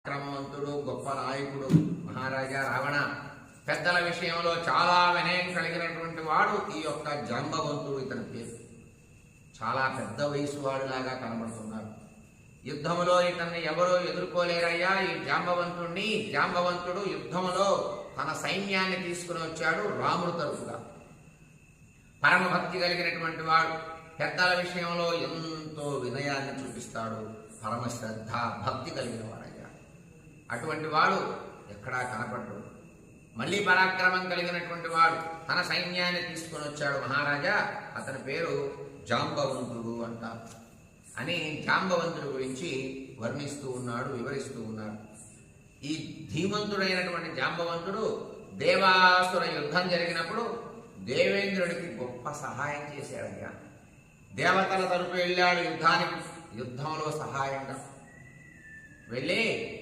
క్రమవంతుడు, గొప్ప నాయకుడు మహారాజా రావణ. పెద్దల విషయంలో చాలా వినయం కలిగినటువంటి వాడు ఈ యొక్క జాంబవంతుడు. ఇతని పేరు చాలా పెద్ద వయసు వాడులాగా కనబడుతున్నాడు. యుద్ధములో ఇతన్ని ఎవరూ ఎదుర్కోలేరయ్యా ఈ జాంబవంతుణ్ణి. జాంబవంతుడు యుద్ధములో తన సైన్యాన్ని తీసుకుని వచ్చాడు రాముడు తరపుగా. పరమభక్తి కలిగినటువంటి వాడు. పెద్దల విషయంలో ఎంతో వినయాన్ని చూపిస్తాడు. పరమశ్రద్ధ భక్తి కలిగిన వాడయ్యా. అటువంటి వాడు ఎక్కడా కనపడ్డు. మళ్ళీ పరాక్రమం కలిగినటువంటి వాడు. తన సైన్యాన్ని తీసుకుని వచ్చాడు మహారాజా. అతని పేరు జాంబవంతుడు అంటారు అని జాంబవంతుడి గురించి వర్ణిస్తూ ఉన్నాడు, వివరిస్తూ ఉన్నాడు. ఈ ధీమంతుడైనటువంటి జాంబవంతుడు దేవాసుర యుద్ధం జరిగినప్పుడు దేవేంద్రుడికి గొప్ప సహాయం చేశాడయ్యా. దేవతల తరపు వెళ్ళాడు యుద్ధానికి. యుద్ధంలో సహాయంగా వెళ్ళి